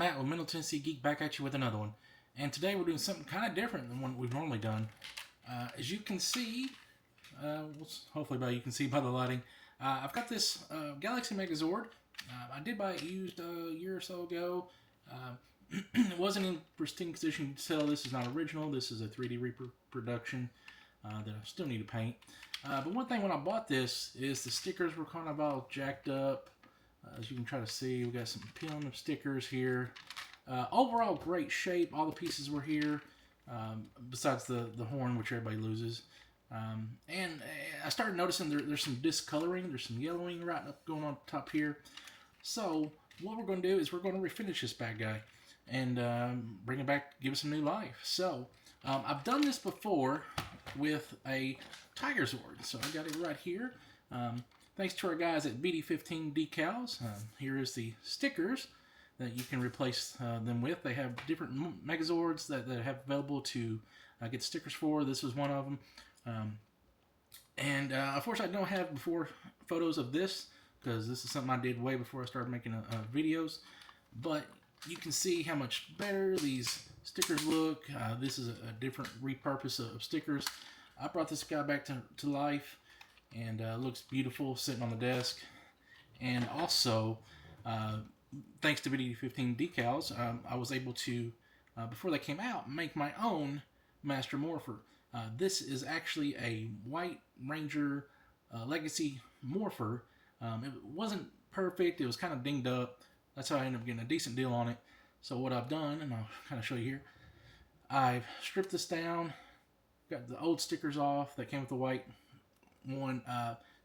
Matt with Middle Tennessee Geek back at you with another one. And today we're doing something kind of different than what we've normally done. As you can see, hopefully you can see by the lighting, I've got this Galaxy Megazord. I did buy it used a year or so ago. It wasn't in pristine condition to tell. This is not original. This is a 3D reproduction that I still need to paint. But one thing when I bought this is the stickers were kind of all jacked up. As you can try to see, we got some peeling of stickers here. Overall, great shape. All the pieces were here, besides the horn, which everybody loses. And I started noticing there's some discoloring. There's some yellowing right up going on top here. So what we're going to do is we're going to refinish this bad guy and bring it back, give it some new life. So I've done this before with a Tigerzord. So I got it right here. Thanks to our guys at BD15 Decals. Here is the stickers that you can replace them with. They have different Megazords that have available to get stickers for. This was one of them. Unfortunately, I don't have before photos of this because this is something I did way before I started making videos. But you can see how much better these stickers look. This is a different repurpose of stickers. I brought this guy back to life, and looks beautiful sitting on the desk. And also, thanks to BD15 Decals, I was able to, before they came out, make my own Master Morpher. This is actually a White Ranger Legacy Morpher. It wasn't perfect. It was kind of dinged up. That's how I ended up getting a decent deal on it. So what I've done, and I'll kind of show you here, I've stripped this down, got the old stickers off that came with the white one,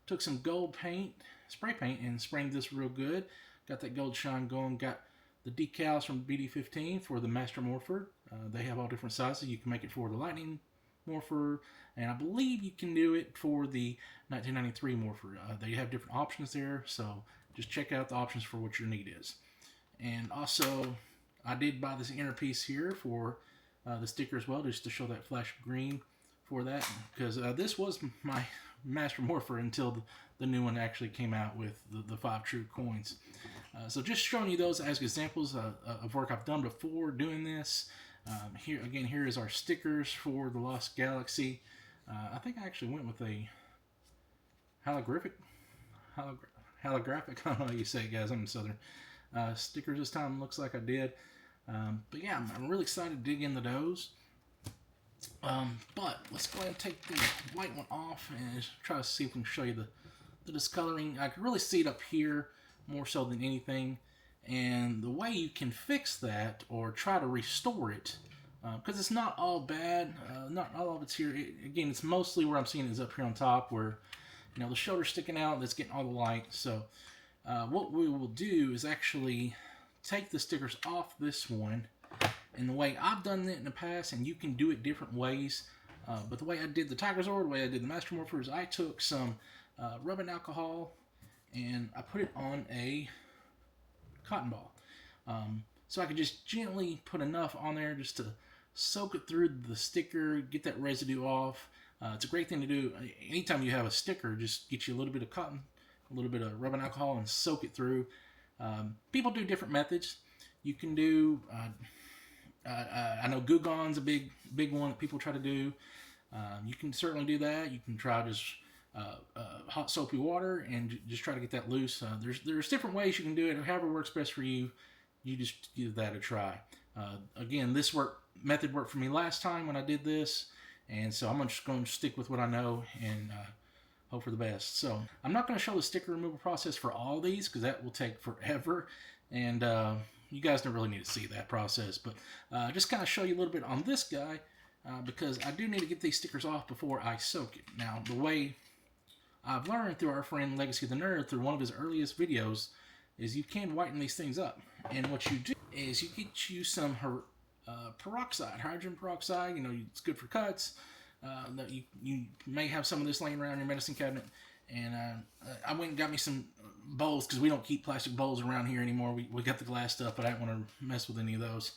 took some gold paint, spray paint, and sprayed this real good. Got that gold shine going. Got the decals from BD15 for the Master Morpher. They have all different sizes. You can make it for the Lightning Morpher, and I believe you can do it for the 1993 Morpher. They have different options there, so just check out the options for what your need is. And also, I did buy this inner piece here for the sticker as well, just to show that flash of green for that, because this was my Master Morpher until the new one actually came out with the 5 true coins. So just showing you those as examples of work I've done before doing this. Here is our stickers for the Lost Galaxy. I think I actually went with a holographic. I don't know how you say it, guys. I'm Southern. Stickers this time looks like I did. But yeah, I'm really excited to dig into those. But let's go ahead and take the white one off and try to see if we can show you the discoloring. I can really see it up here more so than anything. And the way you can fix that or try to restore it, because it's not all bad, not all of it's here. Again, it's mostly where I'm seeing it is up here on top where, you know, the shoulder's sticking out, that's getting all the light. So what we will do is actually take the stickers off this one. And the way I've done it in the past, and you can do it different ways, but the way I did the Tigerzord, the way I did the Master Morpher, is I took some rubbing alcohol and I put it on a cotton ball. So I could just gently put enough on there just to soak it through the sticker, get that residue off. It's a great thing to do anytime you have a sticker. Just get you a little bit of cotton, a little bit of rubbing alcohol, and soak it through. People do different methods. You can do, I know Goo Gone's a big one that people try to do. You can certainly do that. You can try just hot soapy water and just try to get that loose. There's different ways you can do it. However works best for you, you just give that a try. Again, this method worked for me last time when I did this, and so I'm just going to stick with what I know and hope for the best. So I'm not going to show the sticker removal process for all these because that will take forever, and you guys don't really need to see that process, but just kind of show you a little bit on this guy because I do need to get these stickers off before I soak it. Now, the way I've learned through our friend Legacy of the Nerd, through one of his earliest videos, is you can whiten these things up. And what you do is you get you some peroxide, hydrogen peroxide. You know, it's good for cuts. You may have some of this laying around your medicine cabinet. And I went and got me some bowls because we don't keep plastic bowls around here anymore. We got the glass stuff, but I didn't want to mess with any of those.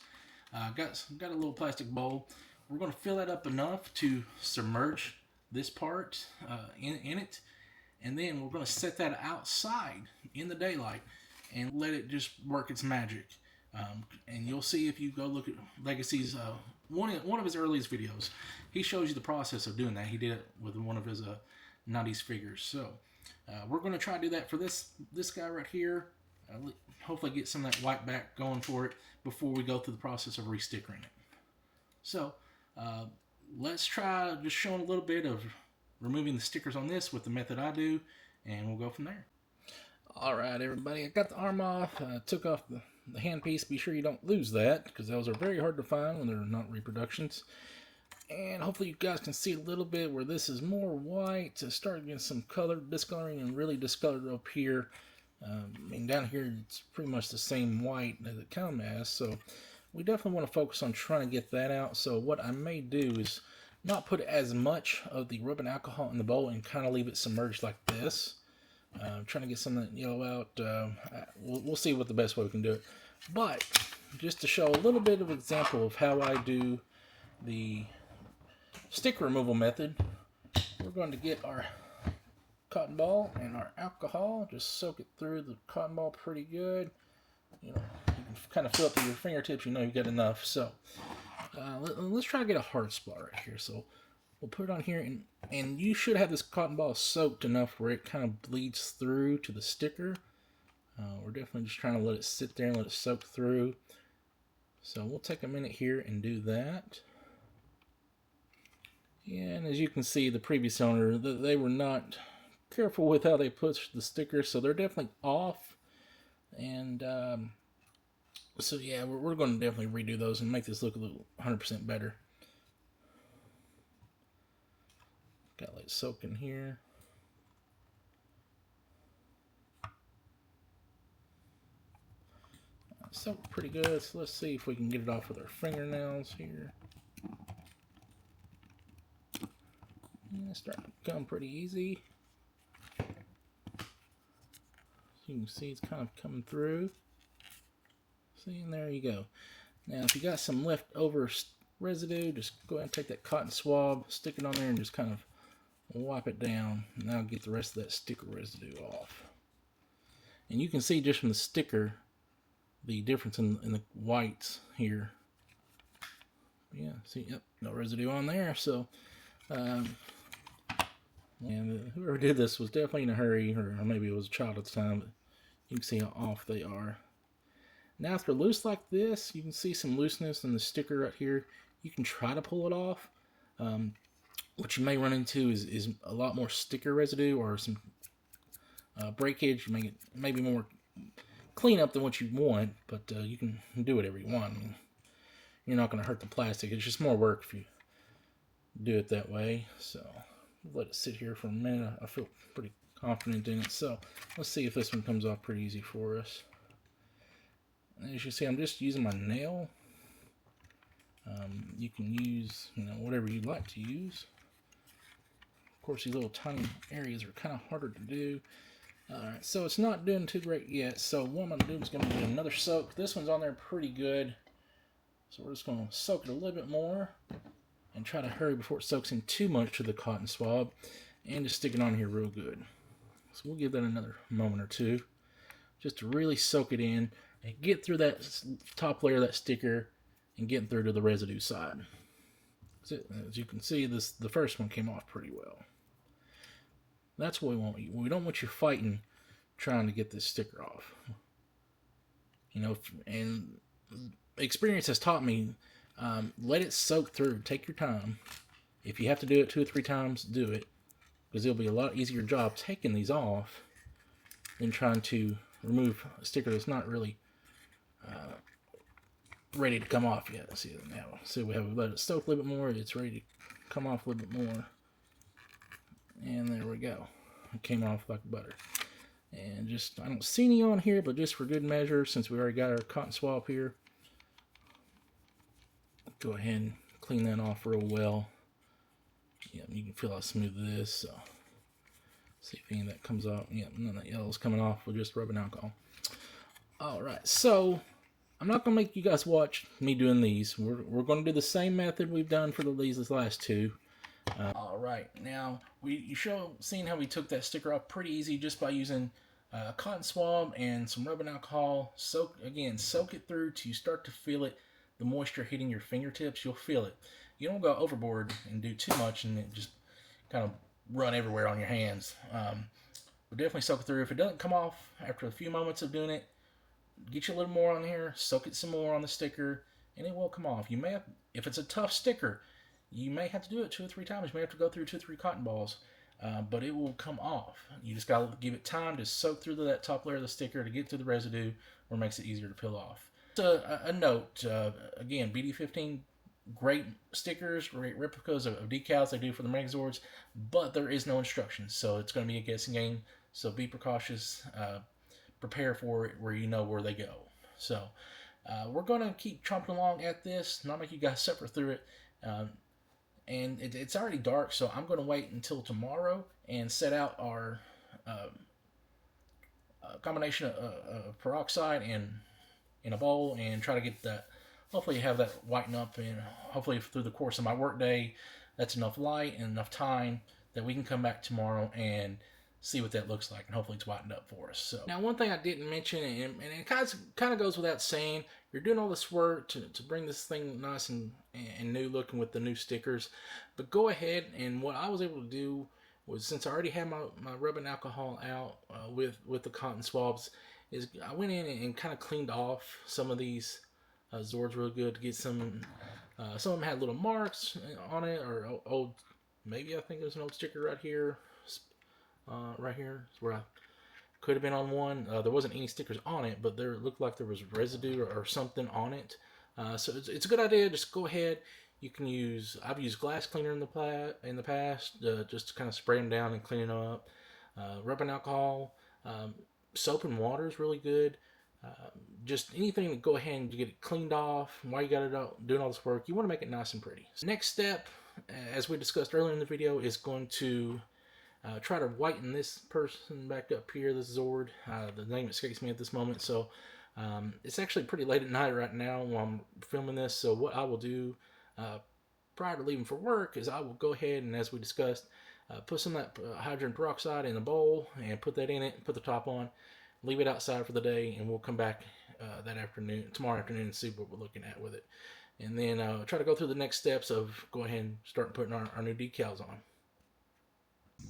Got a little plastic bowl. We're going to fill that up enough to submerge this part in it. And then we're going to set that outside in the daylight and let it just work its magic. And you'll see if you go look at Legacy's one of his earliest videos, he shows you the process of doing that. He did it with one of his 90s figures. So we're going to try to do that for this guy right here. Hopefully get some of that white back going for it before we go through the process of restickering it. So let's try just showing a little bit of removing the stickers on this with the method I do, and we'll go from there. Alright everybody, I got the arm off, took off the handpiece. Be sure you don't lose that, because those are very hard to find when they're not reproductions. And hopefully you guys can see a little bit where this is more white, to start getting some color discoloring and really discolored up here. I mean, down here it's pretty much the same white as it comes as, so we definitely want to focus on trying to get that out. So what I may do is not put as much of the rubbing alcohol in the bowl and kind of leave it submerged like this. Trying to get some of that yellow out. We'll see what the best way we can do it. But just to show a little bit of example of how I do the sticker removal method, we're going to get our cotton ball and our alcohol. Just soak it through the cotton ball pretty good. You know, you can kind of fill it through your fingertips. You know you've got enough. So let's try to get a hard spot right here. So we'll put it on here, and you should have this cotton ball soaked enough where it kind of bleeds through to the sticker. We're definitely just trying to let it sit there and let it soak through. So we'll take a minute here and do that. And as you can see, the previous owner, they were not careful with how they pushed the sticker, so they're definitely off. And so yeah, we're going to definitely redo those and make this look a little 100% better. Got to let it soak in here. Soaked pretty good, so let's see if we can get it off with our fingernails here. And it's starting to come pretty easy. So you can see it's kind of coming through. See, and there you go. Now if you got some leftover residue, just go ahead and take that cotton swab, stick it on there, and just kind of wipe it down. And that'll get the rest of that sticker residue off. And you can see just from the sticker the difference in the whites here. Yeah, see, yep, no residue on there. So and whoever did this was definitely in a hurry, or maybe it was a child at the time, but you can see how off they are. Now if they're loose like this, you can see some looseness in the sticker right here. You can try to pull it off. What you may run into is a lot more sticker residue or some breakage. You may get maybe more cleanup than what you want, but you can do whatever you want. I mean, you're not going to hurt the plastic. It's just more work if you do it that way. So let it sit here for a minute. I feel pretty confident in it. So let's see if this one comes off pretty easy for us. As you see, I'm just using my nail. You can use, whatever you'd like to use. Of course, these little tiny areas are kind of harder to do. Alright, so it's not doing too great yet. So what I'm going to do is going to do another soak. This one's on there pretty good. So we're just going to soak it a little bit more and try to hurry before it soaks in too much to the cotton swab, and just stick it on here real good. So we'll give that another moment or two just to really soak it in and get through that top layer of that sticker and get through to the residue side. So, as you can see, the first one came off pretty well. That's what we want. We don't want you fighting trying to get this sticker off. And experience has taught me, let it soak through. Take your time. If you have to do it 2 or 3 times, do it. Because it'll be a lot easier job taking these off than trying to remove a sticker that's not really ready to come off yet. See now. See, we have let it soak a little bit more. It's ready to come off a little bit more. And there we go. It came off like butter. And just, I don't see any on here, but just for good measure, since we already got our cotton swab here, go ahead and clean that off real well. Yeah, you can feel how smooth it is. So, see if any of that comes off. Yeah, none of that yellow's coming off with just rubbing alcohol. Alright, so I'm not going to make you guys watch me doing these. We're going to do the same method we've done for these last 2. Alright, now you seen how we took that sticker off pretty easy just by using A cotton swab and some rubbing alcohol. Soak it through till you start to feel it, the moisture hitting your fingertips. You'll feel it. You don't go overboard and do too much and it just kind of run everywhere on your hands. But definitely soak it through. If it doesn't come off after a few moments of doing it, get you a little more on here, soak it some more on the sticker, and it will come off. You may have, if it's a tough sticker, you may have to do it 2 or 3 times. You may have to go through 2 or 3 cotton balls, but it will come off. You just got to give it time to soak through that top layer of the sticker to get to the residue, where it makes it easier to peel off. A note, again, BD15, great stickers, great replicas of decals they do for the Megazords, but there is no instructions, so it's going to be a guessing game. So be precautious. Prepare for it where you know where they go. So we're going to keep chomping along at this, not make you guys suffer through it. And it's already dark, so I'm going to wait until tomorrow and set out our combination of peroxide in a bowl and try to get that, hopefully have that whiten up, and hopefully through the course of my work day, that's enough light and enough time that we can come back tomorrow and see what that looks like, and hopefully it's whitened up for us. So now, one thing I didn't mention, and it kind of goes without saying, you're doing all this work to bring this thing nice and new looking with the new stickers, but go ahead, and what I was able to do was, since I already had my rubbing alcohol out with the cotton swabs, is I went in and kind of cleaned off some of these Zords real good to get some of them had little marks on it, or old, maybe I think there's an old sticker right here. Right here is where I could have been on one. There wasn't any stickers on it, but there looked like there was residue or something on it. So it's a good idea. Just go ahead. You can use, I've used glass cleaner in the past, just to kind of spray them down and clean them up. Rubbing alcohol, soap and water is really good. Just anything to go ahead and get it cleaned off. While you got it out doing all this work, you want to make it nice and pretty. So next step, as we discussed earlier in the video, is going to try to whiten this person back up here, this Zord. The name escapes me at this moment, so it's actually pretty late at night right now while I'm filming this. So what I will do prior to leaving for work is I will go ahead and, as we discussed, put some of that hydrogen peroxide in a bowl and put that in it, put the top on, leave it outside for the day, and we'll come back tomorrow afternoon, and see what we're looking at with it. And then try to go through the next steps of go ahead and start putting our new decals on.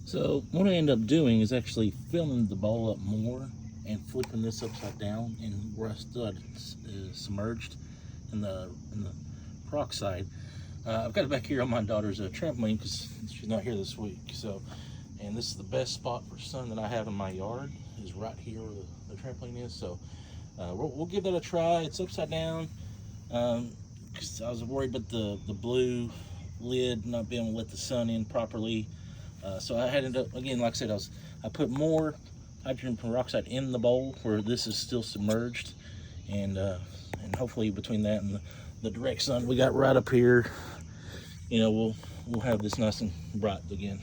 So what I end up doing is actually filling the bowl up more and flipping this upside down, and where I stood is submerged in the peroxide. I've got it back here on my daughter's trampoline because she's not here this week. So, and this is the best spot for sun that I have in my yard, is right here where the trampoline is. So we'll give that a try. It's upside down because I was worried about the blue lid not being able to let the sun in properly. So I had to, again, like I said, I put more hydrogen peroxide in the bowl where this is still submerged, and hopefully between that and the direct sun we got right up here, you know, we'll have this nice and bright again.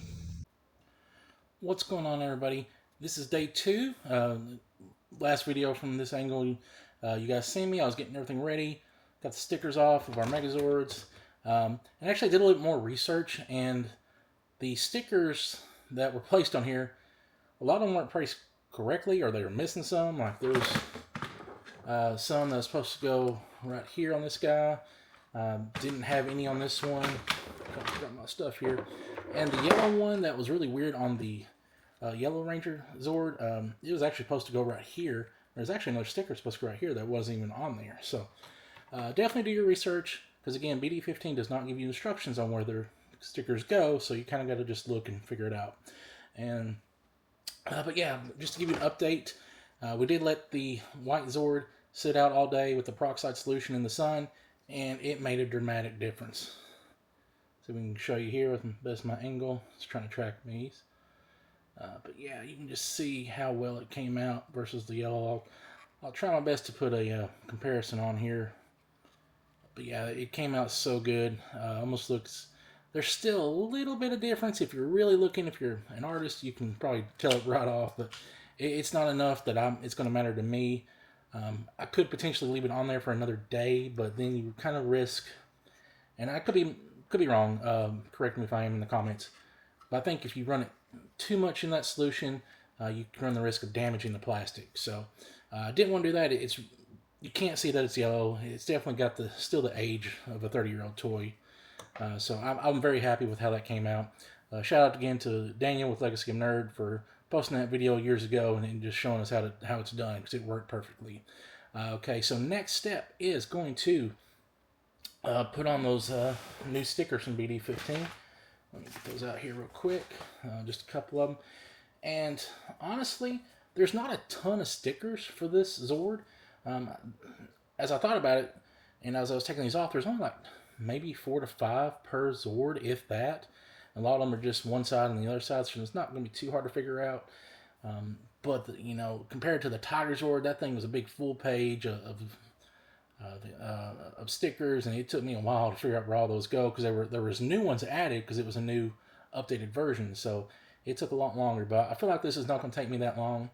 What's going on, everybody? This is day 2. Last video from this angle, you guys seen me. I was getting everything ready, got the stickers off of our Megazords, and actually did a little bit more research, and the stickers that were placed on here, a lot of them weren't placed correctly, or they were missing some. Like there's some that's supposed to go right here on this guy. Didn't have any on this one. Got my stuff here. And the yellow one that was really weird on the Yellow Ranger Zord, it was actually supposed to go right here. There's actually another sticker supposed to go right here that wasn't even on there. So definitely do your research, because again, BD15 does not give you instructions on where their stickers go, so you kind of got to just look and figure it out. And but yeah, just to give you an update, we did let the white Zord sit out all day with the peroxide solution in the sun, and it made a dramatic difference. So we can show you here with the best of my angle. It's trying to track these. But yeah, you can just see how well it came out versus the yellow. I'll try my best to put a comparison on here. But yeah, it came out so good. Almost looks... There's still a little bit of difference. If you're really looking, if you're an artist, you can probably tell it right off. But it's not enough that it's going to matter to me. I could potentially leave it on there for another day, but then you kind of risk... And I could be wrong. Correct me if I am in the comments. But I think if you run it too much in that solution, you can run the risk of damaging the plastic. So I didn't want to do that. You can't see that it's yellow. It's definitely got still the age of a 30-year-old toy. So I'm very happy with how that came out. Shout out again to Daniel with Legacy of Nerd for posting that video years ago and just showing us how it's done, because it worked perfectly. Okay, so next step is going to put on those new stickers from BD15. Let me get those out here real quick. Just a couple of them. And honestly, there's not a ton of stickers for this Zord. As I thought about it, and as I was taking these off, there's only like maybe 4 to 5 per Zord, if that. A lot of them are just one side and the other side, so it's not going to be too hard to figure out. But you know, compared to the Tigerzord, that thing was a big full page of stickers, and it took me a while to figure out where all those go, because there was new ones added because it was a new updated version. So it took a lot longer, but I feel like this is not going to take me that long.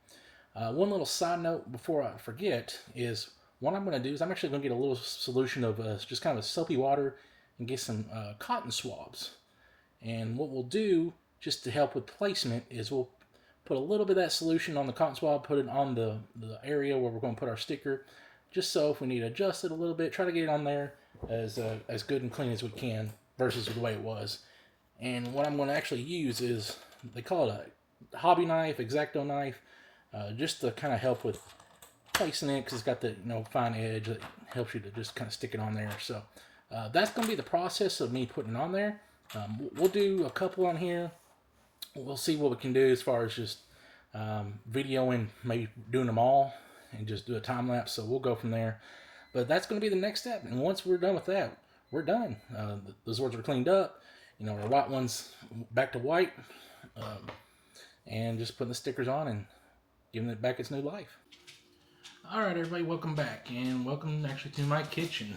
One little side note before I forget is what I'm going to do is I'm actually going to get a little solution of just kind of a soapy water and get some cotton swabs. And what we'll do, just to help with placement, is we'll put a little bit of that solution on the cotton swab, put it on the area where we're going to put our sticker, just so if we need to adjust it a little bit, try to get it on there as good and clean as we can versus the way it was. And what I'm going to actually use is, they call it a hobby knife, X-Acto knife, just to kind of help with placing it, because it's got the fine edge that helps you to just kind of stick it on there. So that's going to be the process of me putting it on there. We'll do a couple on here. We'll see what we can do as far as just videoing, maybe doing them all and just do a time lapse. So we'll go from there. But that's going to be the next step. And once we're done with that, we're done. The Zords are cleaned up. Our white ones back to white. And just putting the stickers on and giving it back its new life. Alright everybody, welcome back. And welcome actually to my kitchen.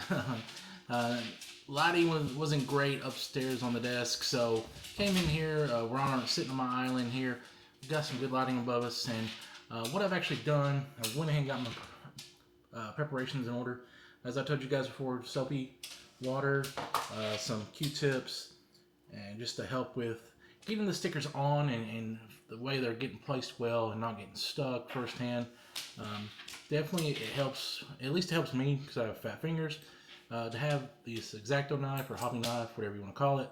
Lighting wasn't great upstairs on the desk, so came in here. We're sitting on my island here. We've got some good lighting above us, and what I've actually done, I went ahead and got my preparations in order. As I told you guys before, soapy water, some Q-tips, and just to help with getting the stickers on and the way they're getting placed well and not getting stuck firsthand. Definitely it helps, at least it helps me because I have fat fingers. To have this X-Acto knife or hobby knife, whatever you want to call it,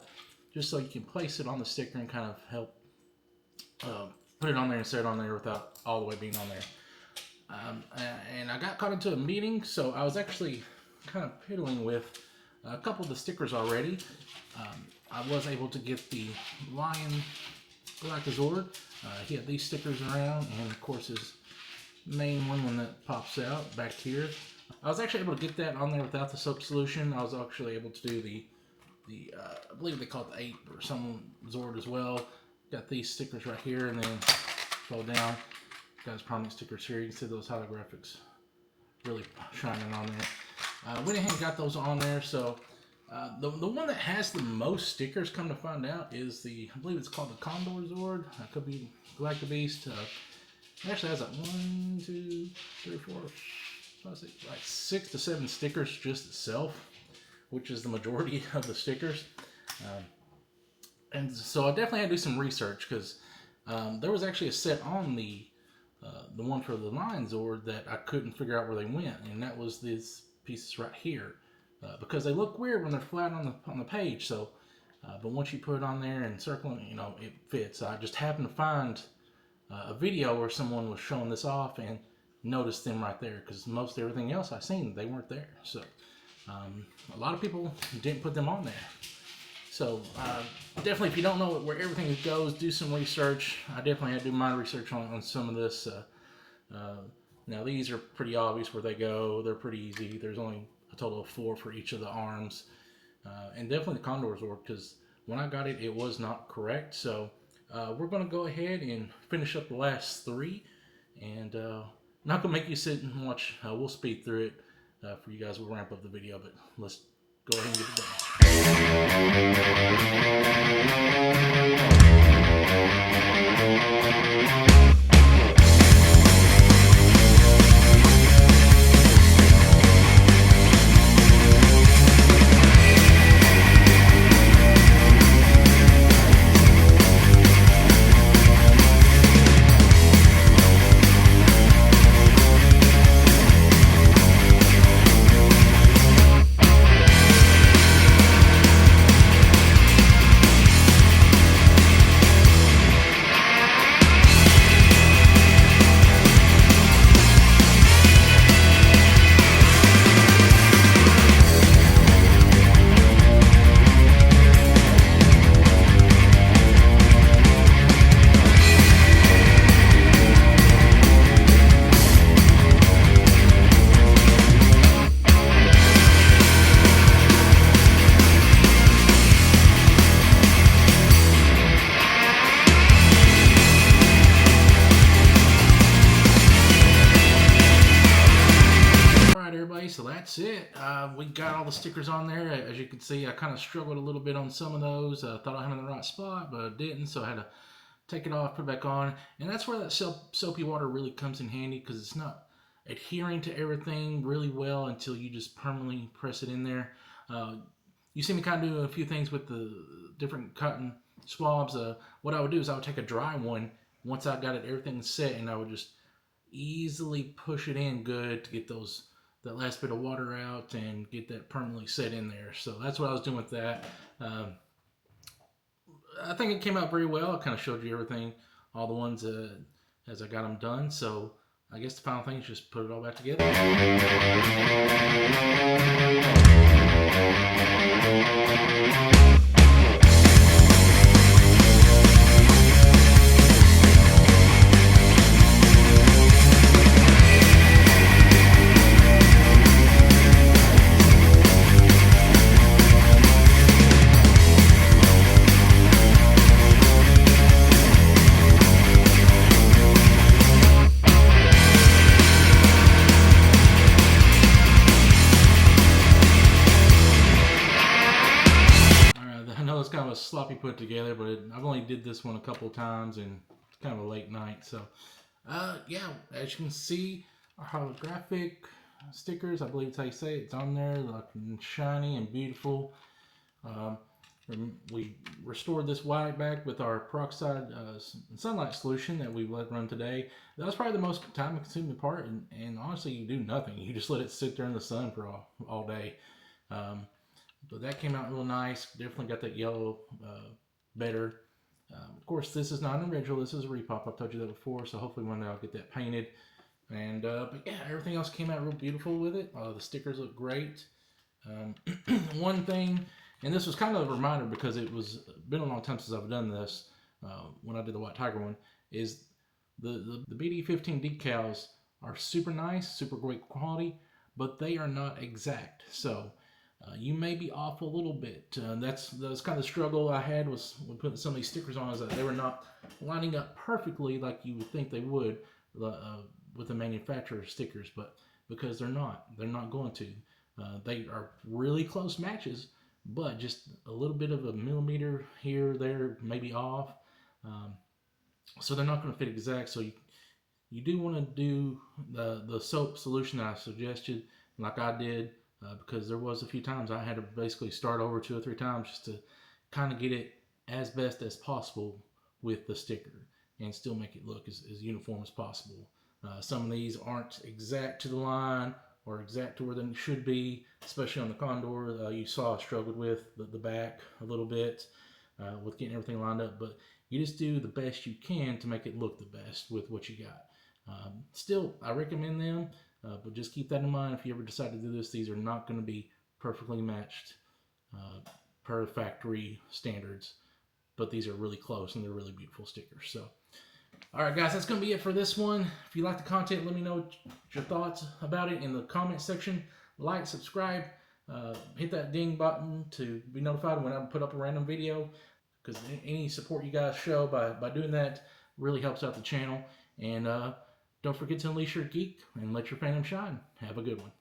just so you can place it on the sticker and kind of help put it on there and set it on there without all the way being on there. And I got caught into a meeting, so I was actually kind of piddling with a couple of the stickers already. I was able to get the Lion Galactazord. He had these stickers around, and of course his main one that pops out back here. I was actually able to get that on there without the soap solution. I was actually able to do the I believe they call it the 8 or some Zord as well. Got these stickers right here, and then scroll down. Got his prominent stickers here. You can see those holographics really shining on there. Went ahead and got those on there. So the one that has the most stickers, come to find out, is I believe it's called the Tigerzord. That could be Galactabeasts. It actually has like 1, 2, 3, 4, 5, 6, like 6 to 7 stickers just itself, which is the majority of the stickers. And so I definitely had to do some research, because there was actually a set on the one for the Lion Zord that I couldn't figure out where they went, and that was these pieces right here, because they look weird when they're flat on the page. So, but once you put it on there and circling, it fits. I just happened to find a video where someone was showing this off and noticed them right there, because most everything else I seen, they weren't there. So a lot of people didn't put them on there. So definitely, if you don't know where everything goes, do some research. I definitely had to do my research on some of this. Now these are pretty obvious where they go. They're pretty easy. There's only a total of 4 for each of the arms. And definitely the Tigerzord, because when I got it, it was not correct. So we're going to go ahead and finish up the last 3. And not going to make you sit and watch. We'll speed through it for you guys. We'll ramp up the video, but let's go ahead and get it done. we got all the stickers on there. As you can see, I kind of struggled a little bit on some of those. I thought I had them in the right spot, but I didn't, so I had to take it off, put it back on. And that's where that soapy water really comes in handy, because it's not adhering to everything really well until you just permanently press it in there. You see me kind of do a few things with the different cotton swabs. What I would do is I would take a dry one once I got everything set, and I would just easily push it in good to get that last bit of water out and get that permanently set in there. So that's what I was doing with that. I think it came out very well. I kind of showed you everything, all the ones as I got them done. So I guess the final thing is just put it all back together. It's kind of a sloppy put together, but I've only did this one a couple of times, and it's kind of a late night. So yeah, as you can see, our holographic stickers, I believe it's how you say it, it's on there, looking shiny and beautiful. We restored this white back with our peroxide sunlight solution that we let run today. That was probably the most time consuming part, and honestly, you do nothing. You just let it sit there in the sun for all day. But that came out real nice. Definitely got that yellow better. Of course, this is not an original. This is a repop. I've told you that before. So hopefully one day I'll get that painted. And but yeah, everything else came out real beautiful with it. The stickers look great. One thing, and this was kind of a reminder because it was been a long time since I've done this. When I did the White Tiger one, is the BD15 decals are super nice, super great quality, but they are not exact. So you may be off a little bit. That's kind of the struggle I had was when putting some of these stickers on, is that they were not lining up perfectly like you would think they would with the manufacturer stickers, but because they're not going to. They are really close matches, but just a little bit of a millimeter here or there, maybe off. So they're not going to fit exact. So you do want to do the soap solution that I suggested, like I did. Because there was a few times I had to basically start over 2 or 3 times just to kind of get it as best as possible with the sticker and still make it look as uniform as possible. Some of these aren't exact to the line or exact to where they should be, especially on the Condor. You saw I struggled with the back a little bit with getting everything lined up, but you just do the best you can to make it look the best with what you got. Still, I recommend them. But just keep that in mind if you ever decide to do this. These are not going to be perfectly matched per factory standards, but these are really close and they're really beautiful stickers. So, all right, guys, that's going to be it for this one. If you like the content, let me know your thoughts about it in the comment section. Like, subscribe, hit that ding button to be notified when I put up a random video, because any support you guys show by doing that really helps out the channel. And don't forget to unleash your geek and let your fandom shine. Have a good one.